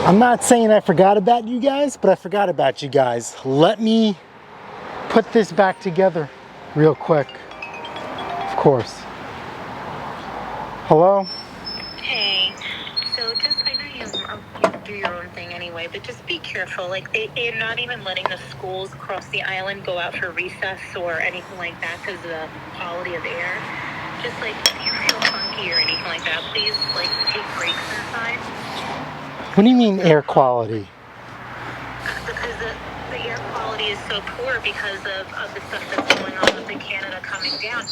I'm not saying I forgot about you guys, but I forgot about you guys. Let me put this back together real quick. Of course. Hello? Hey, so just, I know you do your own thing anyway, but just be careful. Like, they're not even letting the schools across the island go out for recess or anything like that because of the quality of air. Just, like, if you feel funky or anything like that, please, like, take breaks inside. What do you mean air quality? Because the air quality is so poor because of the stuff that's going on with the Canada coming down.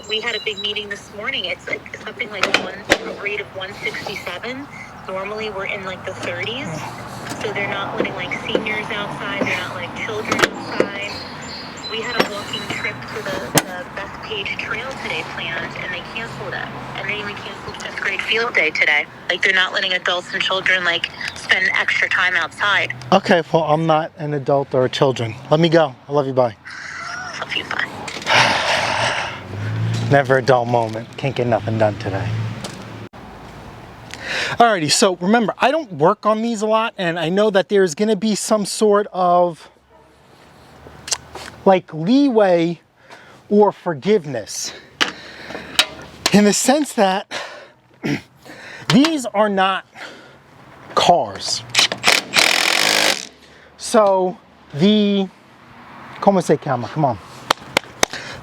We had a big meeting this morning. It's like something like a rate of 167. Normally we're in like the 30s. So they're not letting like seniors outside. They're not letting children outside. We had a walking trip to the Bethpage Trail today planned, and they canceled it. And they even canceled 5th grade field day today. Like, they're not letting adults and children, like, spend extra time outside. Okay, well, I'm not an adult or a children. Let me go. I love you, bye. Love you, bye. Never a dull moment. Can't get nothing done today. Alrighty, so remember, I don't work on these a lot, and I know that there's going to be some sort of like leeway or forgiveness in the sense that these are not cars. So como se llama? Come on.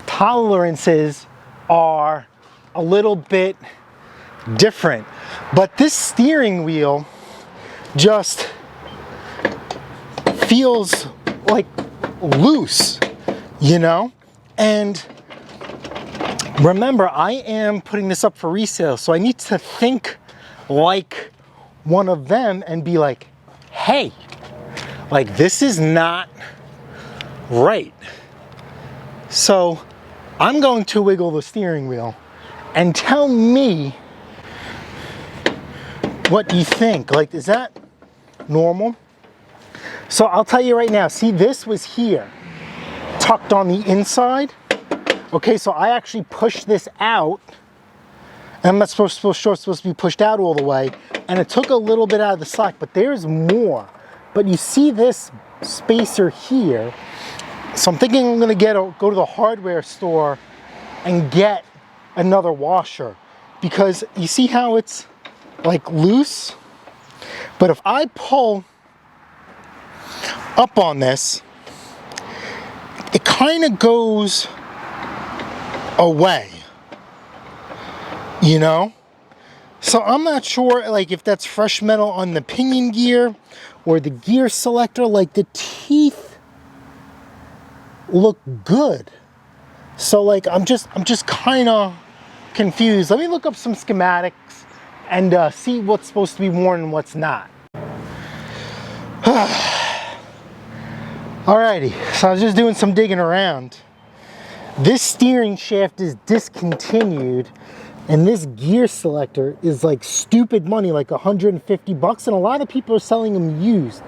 Tolerances are a little bit different, but this steering wheel just feels like loose, you know? And remember, I am putting this up for resale, so I need to think like one of them and be like, hey, like, this is not right. So I'm going to wiggle the steering wheel and tell me what you think. Like, is that normal? So I'll tell you right now, see, this was here, tucked on the inside. Okay, so I actually pushed this out, and I'm not supposed to be pushed out all the way, and it took a little bit out of the slack, but there's more. But you see this spacer here, so I'm thinking I'm gonna go to the hardware store and get another washer, because you see how it's like loose? But if I pull up on this, it kind of goes away, you know? So I'm not sure, like, if that's fresh metal on the pinion gear or the gear selector. Like, the teeth look good. So, like, I'm just kind of confused. Let me look up some schematics and see what's supposed to be worn and what's not. Alrighty, so I was just doing some digging around. This steering shaft is discontinued, and this gear selector is like stupid money, like 150 bucks, and a lot of people are selling them used.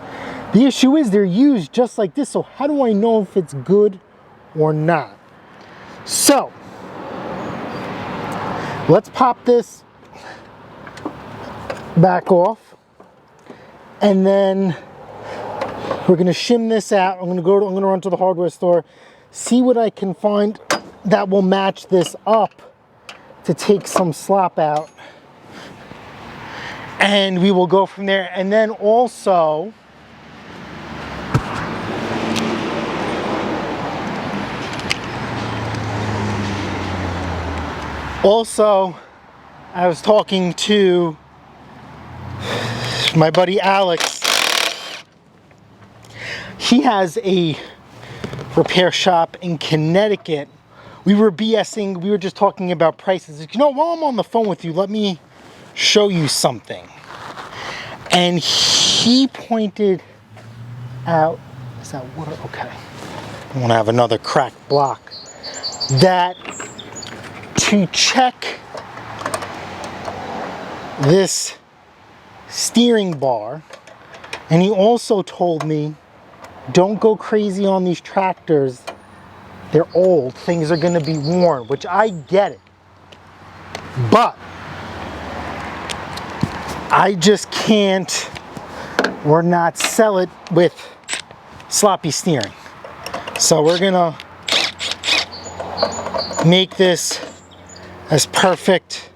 The issue is they're used just like this, so how do I know if it's good or not? So, let's pop this back off, and then we're gonna shim this out. I'm gonna run to the hardware store, see what I can find that will match this up to take some slop out, and we will go from there. And then also, I was talking to my buddy Alex. He has a repair shop in Connecticut. We were BSing, we were just talking about prices. You know, while I'm on the phone with you, let me show you something. And he pointed out, is that water? Okay. I want to have another cracked block. That to check this steering bar, and he also told me, don't go crazy on these tractors. They're old, things are gonna be worn, which I get it. But I just can't or not sell it with sloppy steering. So we're gonna make this as perfect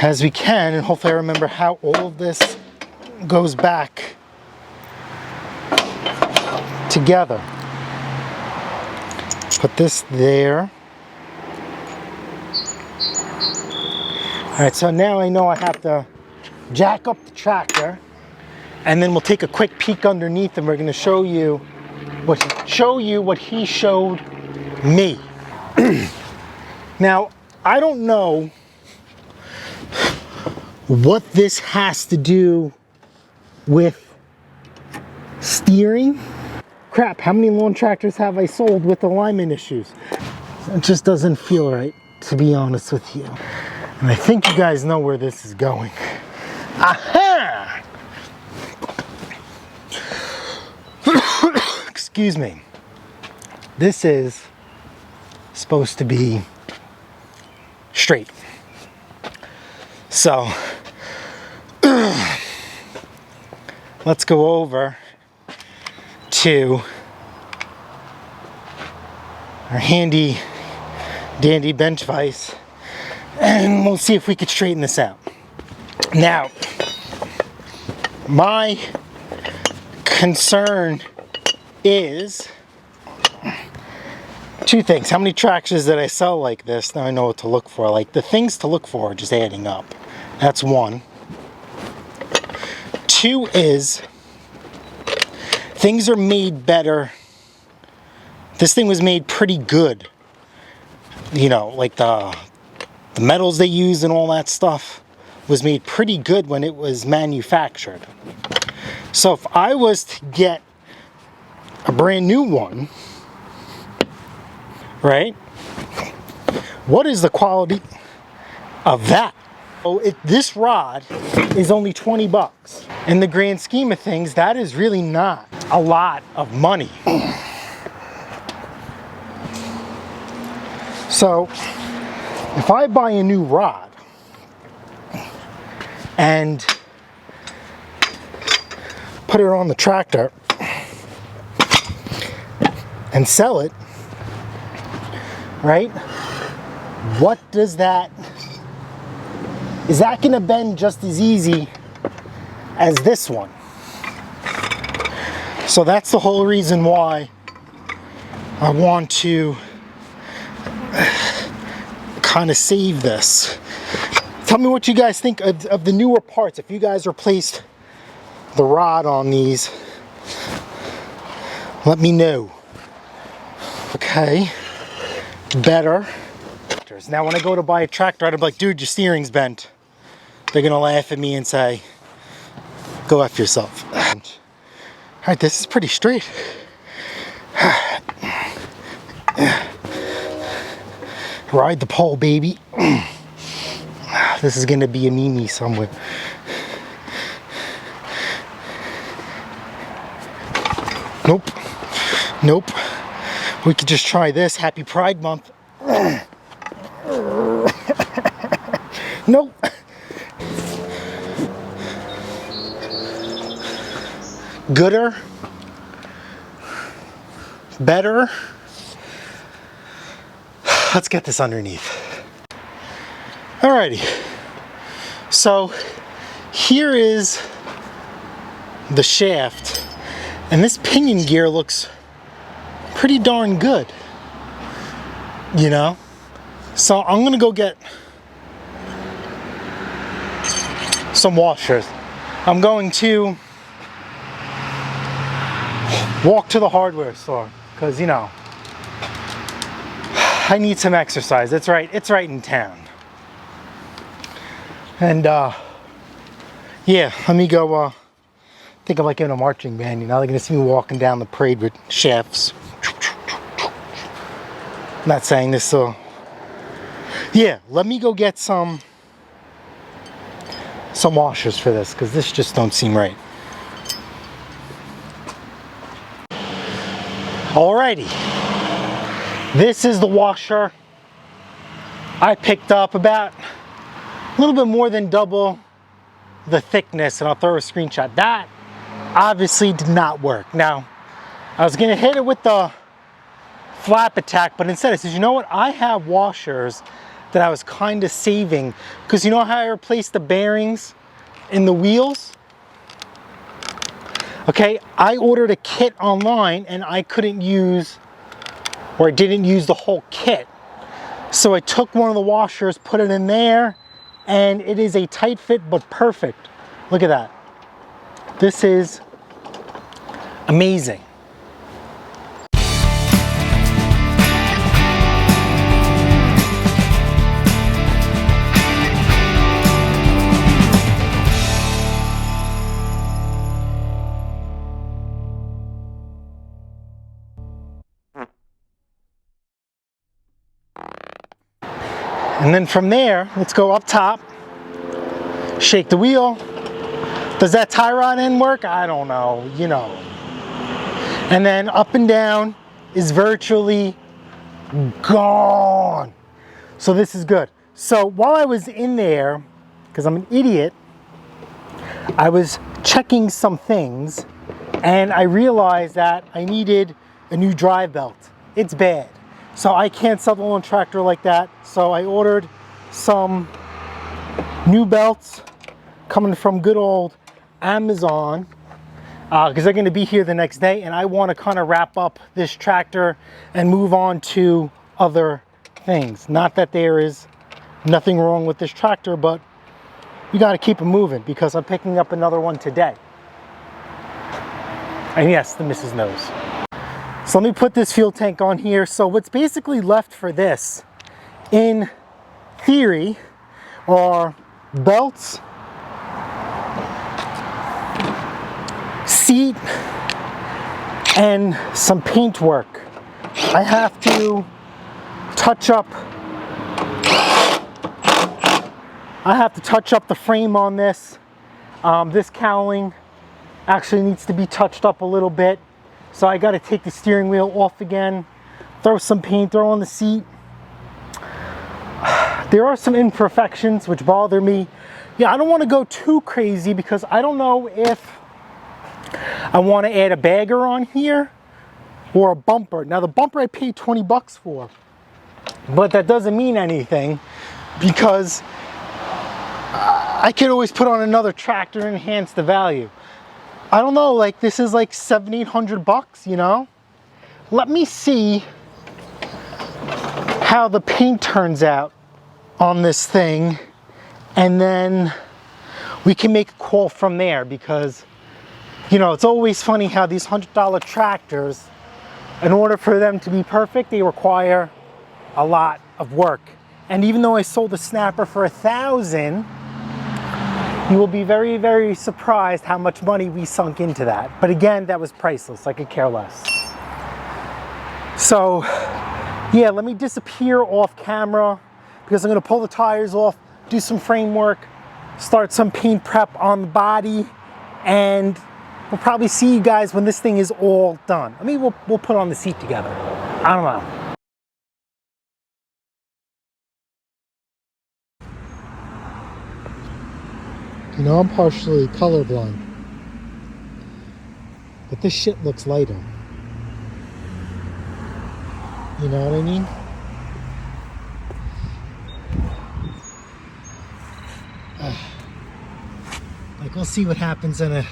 as we can, and hopefully I remember how all of this goes back together. Put this there. All right, so now I know I have to jack up the tractor, and then we'll take a quick peek underneath, and we're going to show you what he showed me. Now, I don't know what this has to do with steering. Crap, how many lawn tractors have I sold with alignment issues? It just doesn't feel right, to be honest with you. And I think you guys know where this is going. Aha! Excuse me. This is supposed to be straight. So, let's go over to our handy dandy bench vise, and we'll see if we could straighten this out. Now, my concern is two things. How many tractors did I sell like this? Now I know what to look for. Like, the things to look for are just adding up. That's one. Two is things are made better. This thing was made pretty good. You know, like the metals they use and all that stuff was made pretty good when it was manufactured. So if I was to get a brand new one, right, what is the quality of that? Oh, this rod is only 20 bucks. In the grand scheme of things, that is really not a lot of money. So if I buy a new rod and put it on the tractor and sell it, right? What does that, is that gonna bend just as easy as this one? So that's the whole reason why I want to kind of save this. Tell me what you guys think of the newer parts. If you guys replaced the rod on these, let me know. Okay, better. Now when I go to buy a tractor, I'd be like, dude, your steering's bent. They're gonna laugh at me and say, go F yourself. All right, this is pretty straight. Ride the pole, baby. This is gonna be a Mimi somewhere. Nope, nope. We could just try this. Happy Pride Month. Nope. Gooder. Better. Let's get this underneath. Alrighty. So here is the shaft, and this pinion gear looks pretty darn good, you know? So I'm gonna go get some washers. I'm going to walk to the hardware store because, you know, I need some exercise. That's right, it's right in town. And yeah, let me go think I'm like in a marching band, you know, they're gonna see me walking down the parade with shafts. I'm not saying this, so yeah, let me go get some washers for this, because this just don't seem right. Alrighty, this is the washer I picked up, about a little bit more than double the thickness, and I'll throw a screenshot. That obviously did not work. Now, I was gonna hit it with the flap attack, but instead I said, you know what? I have washers that I was kind of saving, because you know how I replaced the bearings in the wheels? Okay, I ordered a kit online and I couldn't use, or I didn't use the whole kit. So I took one of the washers, put it in there, and it is a tight fit but perfect. Look at that. This is amazing. And then from there, let's go up top, shake the wheel. Does that tie rod end work? I don't know, you know. And then up and down is virtually gone. So this is good. So while I was in there, because I'm an idiot, I was checking some things and I realized that I needed a new drive belt. It's bad. So I can't sell the lawn tractor like that. So I ordered some new belts coming from good old Amazon, because they're going to be here the next day, and I want to kind of wrap up this tractor and move on to other things. Not that there is nothing wrong with this tractor, but you got to keep it moving, because I'm picking up another one today. And yes, the missus knows. So let me put this fuel tank on here. So what's basically left for this, in theory, are belts, seat, and some paint work. I have to touch up the frame on this. This cowling actually needs to be touched up a little bit. So I got to take the steering wheel off again, throw some paint, throw on the seat. There are some imperfections which bother me. Yeah, I don't want to go too crazy, because I don't know if I want to add a bagger on here or a bumper. Now the bumper I paid 20 bucks for, but that doesn't mean anything, because I could always put on another tractor and enhance the value. I don't know, like this is like 700-800 bucks, you know? Let me see how the paint turns out on this thing, and then we can make a call from there, because you know, it's always funny how these $100 tractors, in order for them to be perfect, they require a lot of work. And even though I sold the snapper for $1,000, you will be very, very surprised how much money we sunk into that. But again, that was priceless. I could care less. So yeah, let me disappear off camera, because I'm going to pull the tires off, do some framework, start some paint prep on the body, and we'll probably see you guys when this thing is all done. I mean, we'll put on the seat together. I don't know. You know, I'm partially colorblind, but this shit looks lighter. You know what I mean? Like, we'll see what happens in a...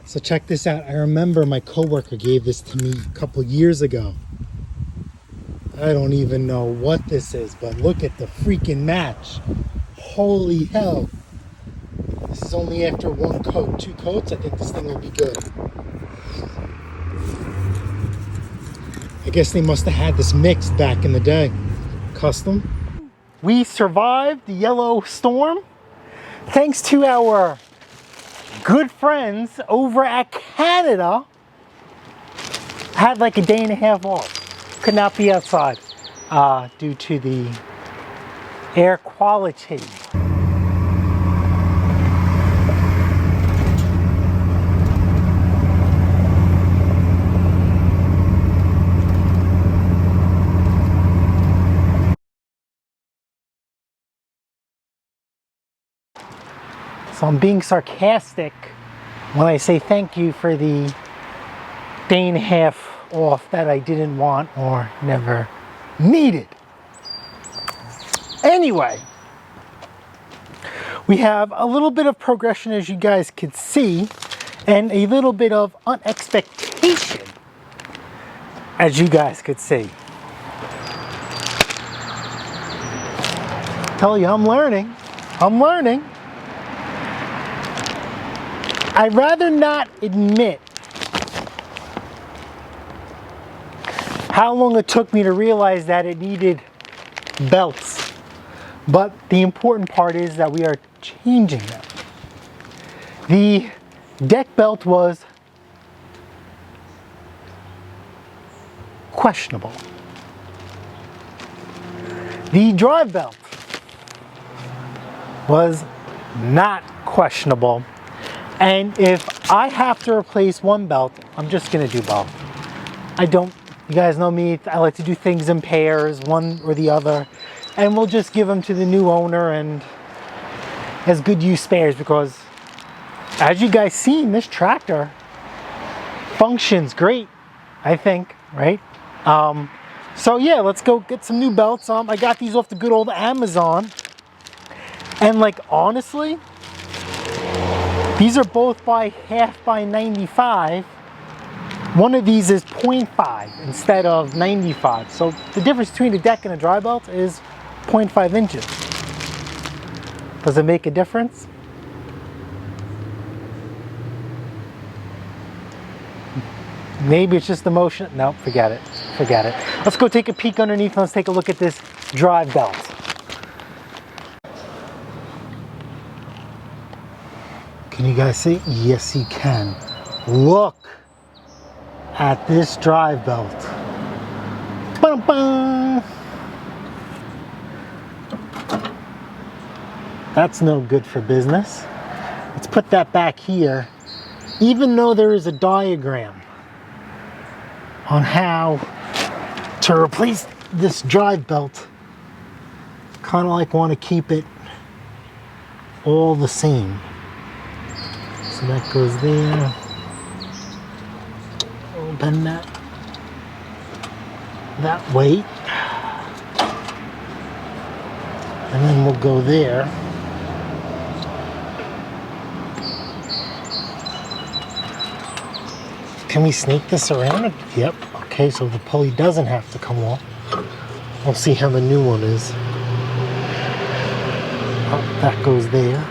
So check this out. I remember my coworker gave this to me a couple years ago. I don't even know what this is, but look at the freaking match. Holy hell. This is only after one coat. 2 coats, I think this thing will be good. I guess they must have had this mixed back in the day. Custom. We survived the yellow storm thanks to our good friends over at Canada. Had like a day and a half off. Could not be outside due to the air quality. So I'm being sarcastic when I say thank you for the day and a half off that I didn't want or never needed. Anyway, we have a little bit of progression, as you guys could see, and a little bit of unexpectation, as you guys could see. Tell you, I'm learning. I'm learning. I'd rather not admit how long it took me to realize that it needed belts. But the important part is that we are changing them. The deck belt was questionable. The drive belt was not questionable. And if I have to replace one belt, I'm just gonna do both. You guys know me, I like to do things in pairs, one or the other, and we'll just give them to the new owner and as good use spares, because as you guys seen, this tractor functions great, I think, right? So yeah, let's go get some new belts. I got these off the good old Amazon, and like honestly, these are both by 1/2 by 95. One of these is 0.5 instead of 95. So the difference between a deck and a dry belt is 0.5 inches. Does it make a difference? Maybe it's just the motion. No, forget it. Forget it. Let's go take a peek underneath and let's take a look at this drive belt. Can you guys see? Yes, you can. Look at this drive belt. Ba-dum-bum. That's no good for business. Let's put that back here. Even though there is a diagram on how to replace this drive belt, kind of like want to keep it all the same. So that goes there. We'll bend that way. And then we'll go there. Can we snake this around? Yep. Okay, so the pulley doesn't have to come off. We'll see how the new one is. Oh, that goes there.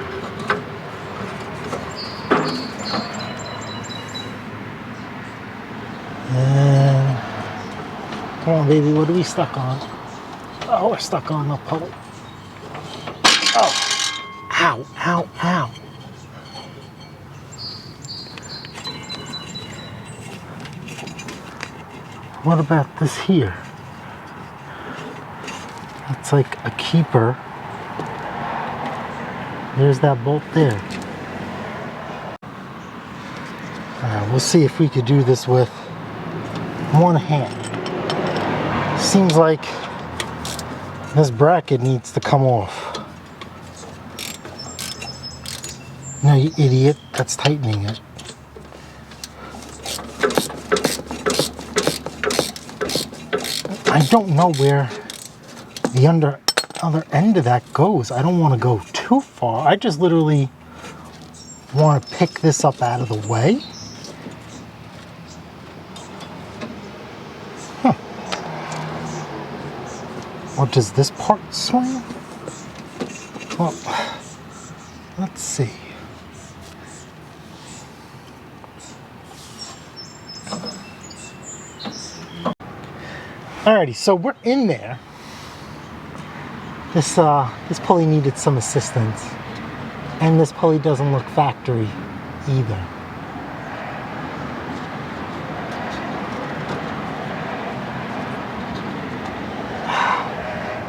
And come on, baby, what are we stuck on? Oh, we're stuck on the pulley. Oh, ow, ow, ow. What about this here? It's like a keeper. There's that bolt there. We'll see if we could do this with one hand. Seems like this bracket needs to come off. No, you idiot, that's tightening it. I don't know where the other end of that goes. I don't want to go too far. I just literally want to pick this up out of the way. Huh. Or does this part swing? Well, let's see. Alrighty, so we're in there. This pulley needed some assistance, and this pulley doesn't look factory either.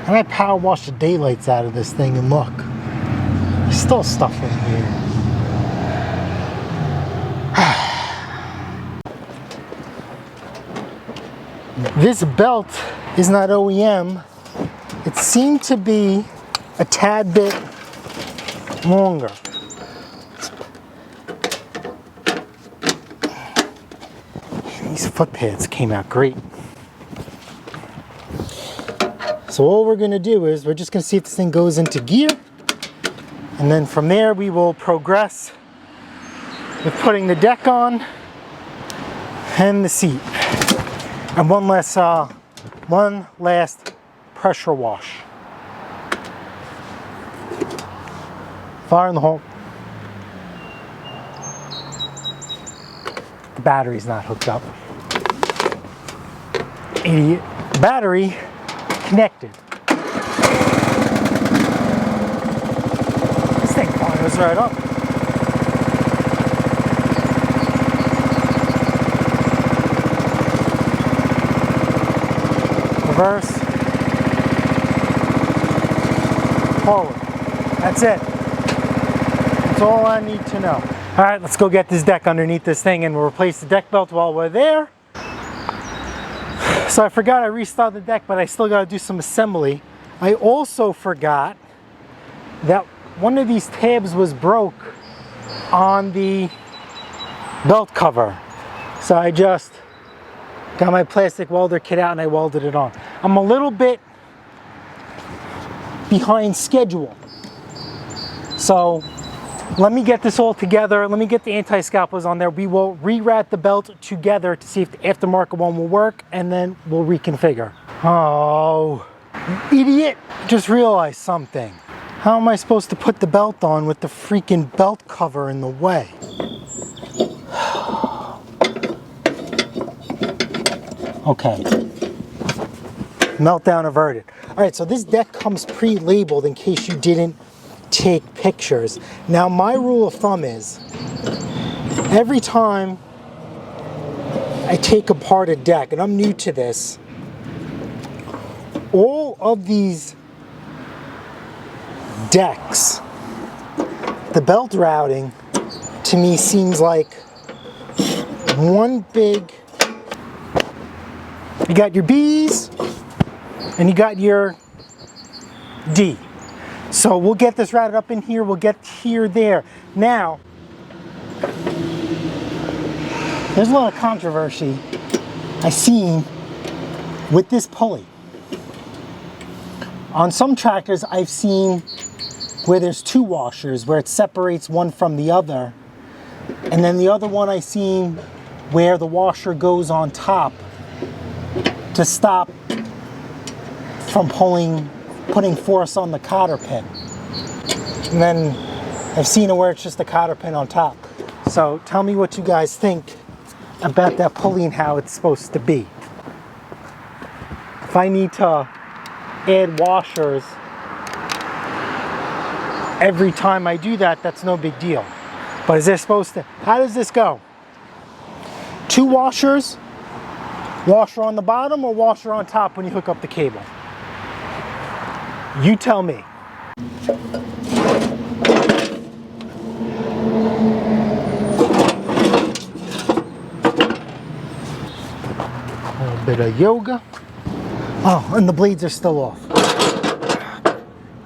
And I power washed the daylights out of this thing, and look, there's still stuff in here. This belt is not OEM. It seemed to be a tad bit longer. foot pads came out great. So all we're gonna do is we're just gonna see if this thing goes into gear, and then from there we will progress with putting the deck on and the seat. And one last pressure wash. Fire in the hole. The battery's not hooked up. Idiot. Battery connected. This thing fires right up. Reverse. Forward. That's it. That's all I need to know. All right, let's go get this deck underneath this thing and we'll replace the deck belt while we're there. So I forgot I restarted the deck, but I still got to do some assembly. I also forgot that one of these tabs was broke on the belt cover. So I just got my plastic welder kit out and I welded it on. I'm a little bit behind schedule. So let me get this all together. Let me get the anti-scalpers on there. We will re-rat the belt together to see if the aftermarket one will work, and then we'll reconfigure. Oh, idiot. Just realized something. How am I supposed to put the belt on with the freaking belt cover in the way? Okay. Meltdown averted. All right, so this deck comes pre-labeled in case you didn't take pictures. Now my rule of thumb is every time I take apart a deck, and I'm new to this, all of these decks, the belt routing to me seems like one big, you got your B's and you got your D. So we'll get this routed up in here, we'll get here, there. Now, there's a lot of controversy I've seen with this pulley. On some tractors I've seen where there's two washers, where it separates one from the other. And then the other one I've seen where the washer goes on top to stop from putting force on the cotter pin. And then I've seen it where it's just a cotter pin on top. So tell me what you guys think about that pulley and how it's supposed to be. If I need to add washers every time I do that, that's no big deal. But is this supposed to, how does this go? Two washers, washer on the bottom or washer on top when you hook up the cable? You tell me. A little bit of yoga. Oh, and the blades are still off.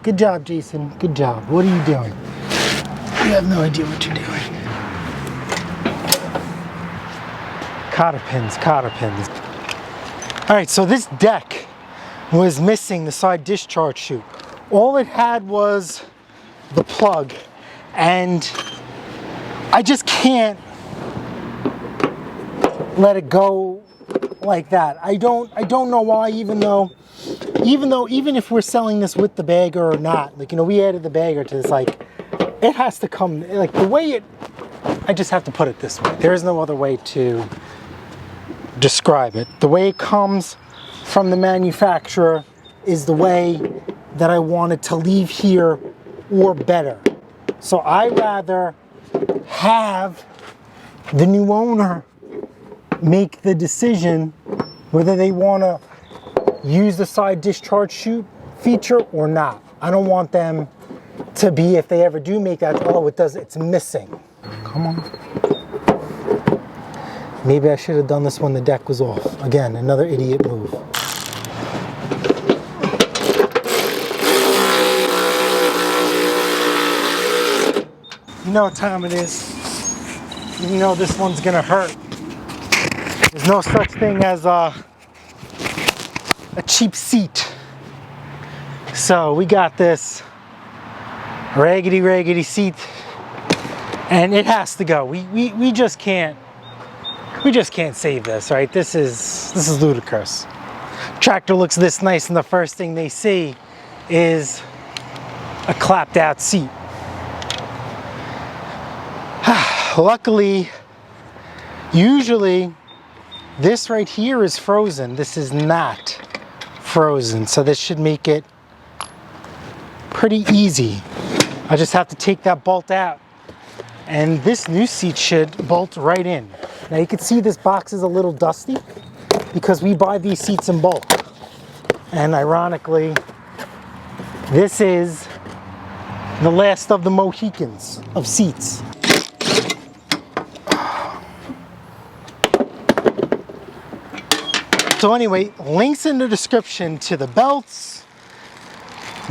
Good job, Jason. Good job. What are you doing? You have no idea what you're doing. Cotter pins, cotter pins. All right, so this deck was missing the side discharge chute. All it had was the plug, and I just can't let it go like that. I don't know why, even if we're selling this with the bagger or not, like, you know, we added the bagger to this, like, it has to come, like, the way it, I just have to put it this way. There is no other way to describe it. The way it comes from the manufacturer is the way that I want it to leave here, or better. So I rather have the new owner make the decision whether they want to use the side discharge chute feature or not. I don't want them to be, if they ever do make that, oh, it's missing. Come on. Maybe I should have done this when the deck was off. Again, another idiot move. You know what time it is. You know this one's gonna hurt. There's There's no such thing as a cheap seat. So we got this raggedy seat, and it has to go. We just can't save this, right? This is ludicrous. Tractor looks this nice, and the first thing they see is a clapped out seat. Luckily, usually this right here is frozen. This is not frozen, so this should make it pretty easy. I just have to take that bolt out, and this new seat should bolt right in. Now you can see this box is a little dusty because we buy these seats in bulk, and ironically this is the last of the Mohicans of seats. So anyway, links in the description to the belts,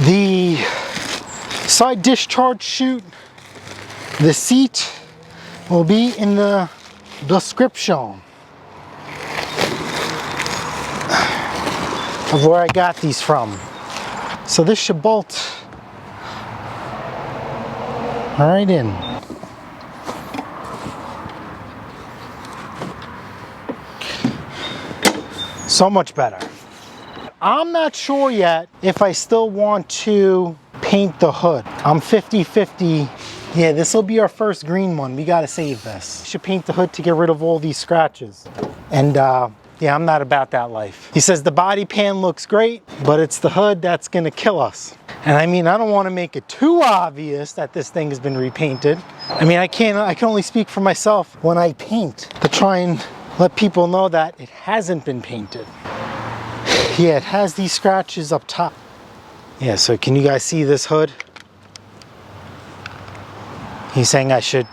the side discharge chute, the seat will be in the description of where I got these from. So this should bolt right in. So much better. I'm not sure yet if I still want to paint the hood. I'm 50-50. Yeah, this will be our first green one. We gotta save this. Should paint the hood to get rid of all these scratches. And yeah, I'm not about that life. He says the body pan looks great, but it's the hood that's gonna kill us. And I mean, I don't want to make it too obvious that this thing has been repainted. I mean, I can only speak for myself when I paint to try and let people know that it hasn't been painted. Yeah, it has these scratches up top. Yeah, so can you guys see this hood? He's saying I should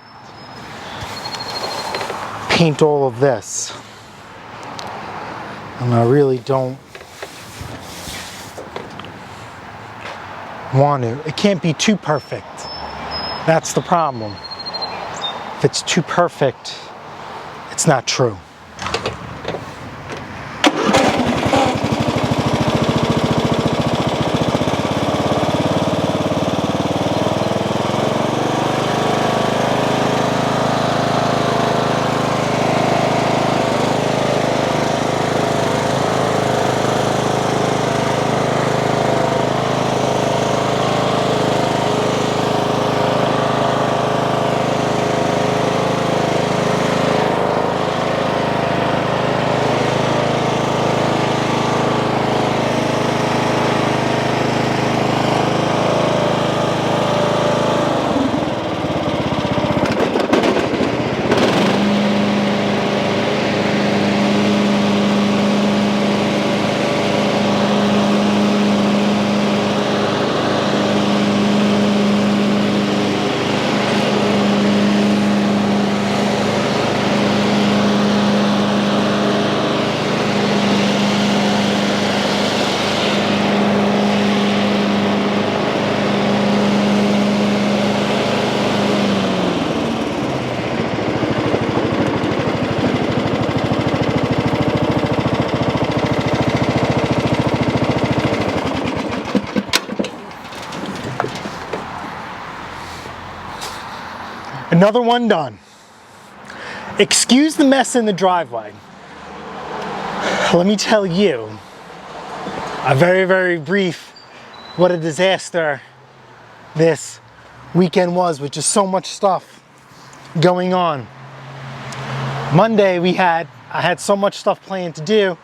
paint all of this. And I really don't want to. It can't be too perfect. That's the problem. If it's too perfect, it's not true. Another one done. Excuse the mess in the driveway. Let me tell you a very brief what a disaster this weekend was, with just so much stuff going on. Monday I had so much stuff planned to do,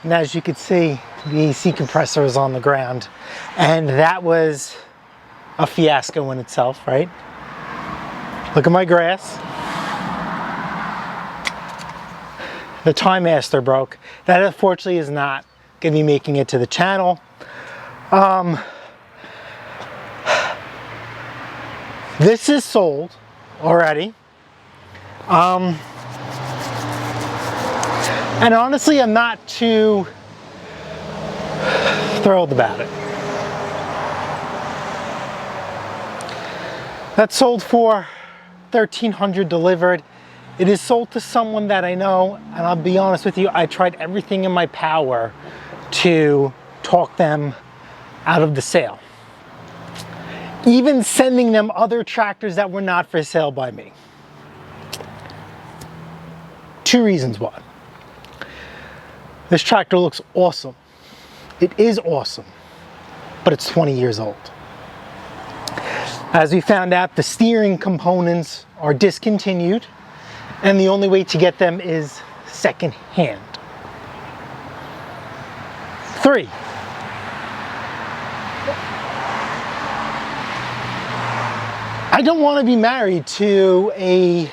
and as you could see, the AC compressor is on the ground, and that was a fiasco in itself, right? Look at my grass. The Time Master broke. That unfortunately is not going to be making it to the channel. This is sold already. And honestly, I'm not too thrilled about it. That sold for $1,300 delivered, It is sold to someone that I know, and I'll be honest with you, I tried everything in my power to talk them out of the sale. Even sending them other tractors that were not for sale by me. 2 reasons why. This tractor looks awesome. It is awesome, but it's 20 years old. As we found out, the steering components are discontinued, and the only way to get them is second hand. 3, I don't want to be married to a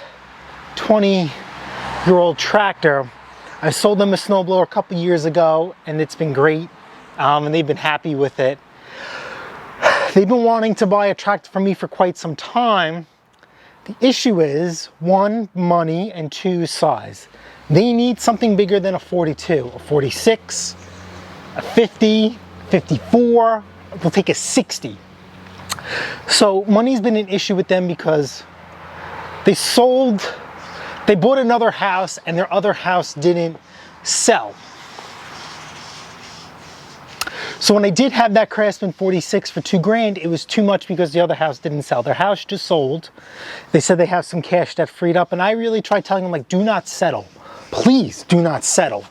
20-year-old tractor. I sold them a snowblower a couple years ago, and it's been great, and they've been happy with it. They've been wanting to buy a tractor from me for quite some time. The issue is, 1, money, and 2, size. They need something bigger than a 42, a 46, a 50, 54, they'll take a 60. So money's been an issue with them because they bought another house and their other house didn't sell. So when I did have that Craftsman 46 for $2,000, it was too much because the other house didn't sell. Their house just sold. They said they have some cash that freed up, and I really tried telling them, like, do not settle. Please do not settle.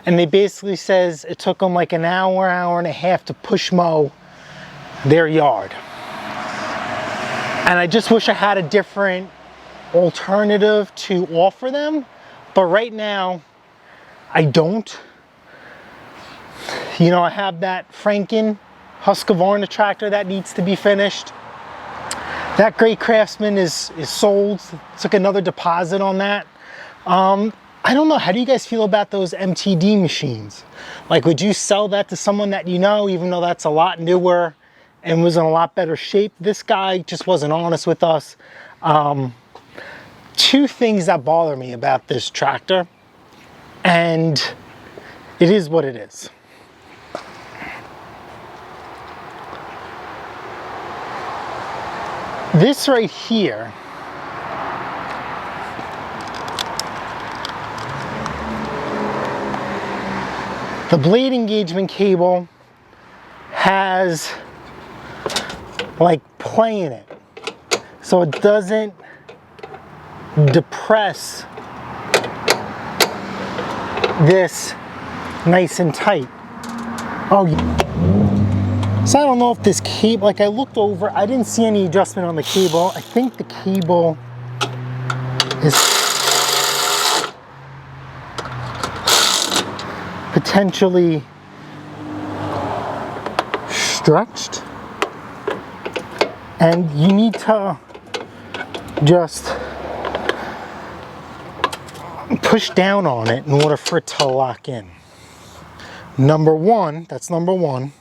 And they basically says it took them like an hour, hour and a half to push mow their yard. And I just wish I had a different alternative to offer them, but right now I don't. You know, I have that Franken Husqvarna tractor that needs to be finished. That great Craftsman is sold. Took another deposit on that. I don't know, how do you guys feel about those MTD machines? Like, would you sell that to someone that you know, even though that's a lot newer and was in a lot better shape? This guy just wasn't honest with us. 2 things that bother me about this tractor, and it is what it is. This right here the blade engagement cable has like play in it, so it doesn't depress this nice and tight. Oh, so I don't know if this cable, like I looked over, I didn't see any adjustment on the cable. I think the cable is potentially stretched, and you need to just push down on it in order for it to lock in. Number 1, that's number 1.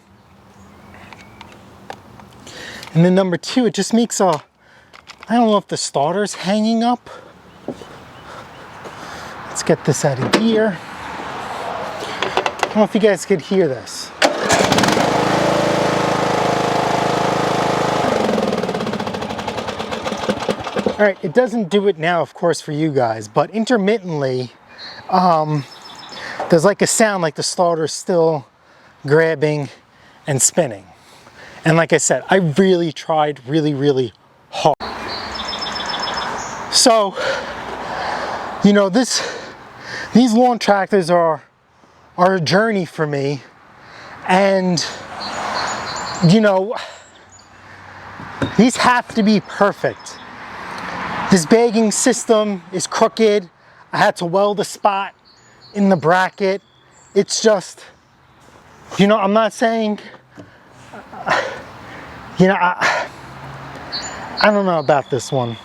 And then number 2, it just makes a, I don't know if the starter's hanging up. Let's get this out of gear. I don't know if you guys could hear this. All right, it doesn't do it now, of course, for you guys, but intermittently, there's like a sound like the starter's still grabbing and spinning. And like I said, I really tried really hard. So, you know, these lawn tractors are a journey for me. And, you know, these have to be perfect. This bagging system is crooked. I had to weld a spot in the bracket. It's just, you know, I'm not saying, you know, I don't know about this one.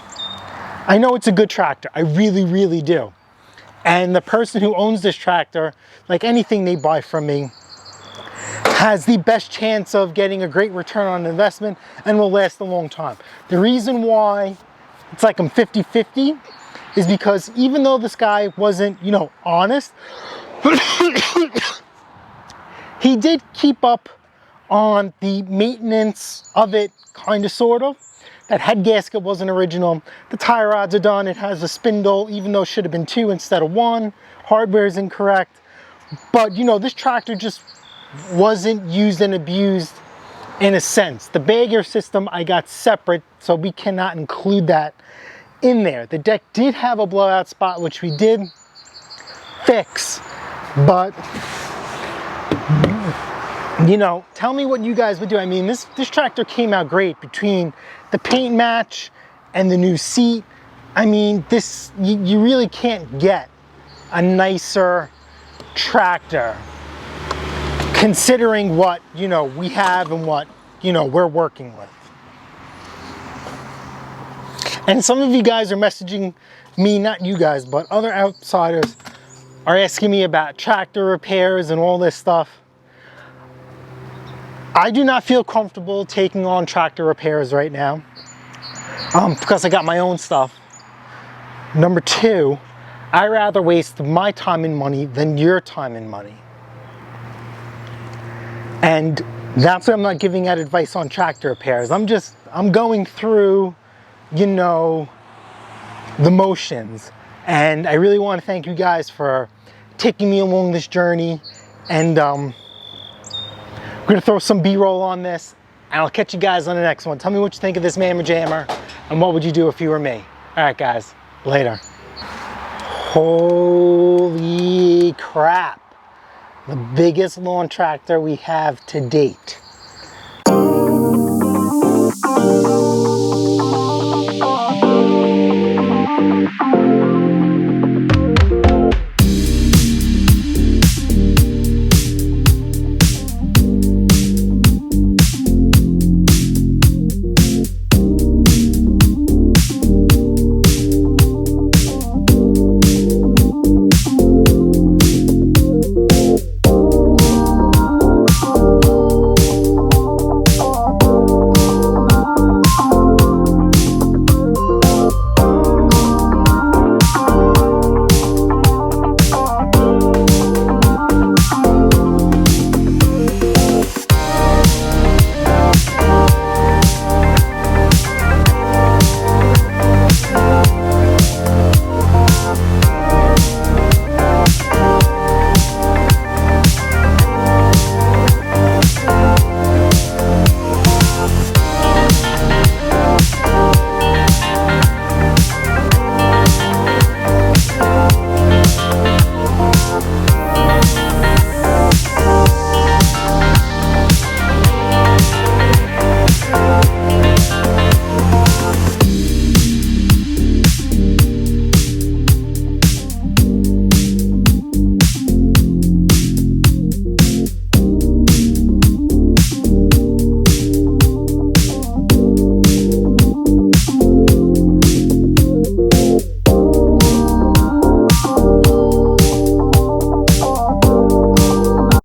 I know it's a good tractor. I really do. And the person who owns this tractor, like anything they buy from me, has the best chance of getting a great return on investment and will last a long time. The reason why it's like I'm 50-50 is because even though this guy wasn't, you know, honest, he did keep up on the maintenance of it, kind of, sort of. That head gasket wasn't original. The tie rods are done. It has a spindle, even though it should have been 2 instead of 1. Hardware is incorrect. But, you know, this tractor just wasn't used and abused in a sense. The BAER'S system I got separate, so we cannot include that in there. The deck did have a blowout spot, which we did fix, but you know, tell me what you guys would do. I mean, this tractor came out great between the paint match and the new seat. I mean, this, you really can't get a nicer tractor considering what, you know, we have and what, you know, we're working with. And some of you guys are messaging me, not you guys, but other outsiders are asking me about tractor repairs and all this stuff. I do not feel comfortable taking on tractor repairs right now because I got my own stuff. Number 2, I rather waste my time and money than your time and money. And that's why I'm not giving out advice on tractor repairs. I'm going through, you know, the motions. And I really want to thank you guys for taking me along this journey. And I'm gonna throw some B-roll on this, and I'll catch you guys on the next one. Tell me what you think of this Mammer Jammer, and what would you do if you were me? All right, guys, later. Holy crap. The biggest lawn tractor we have to date.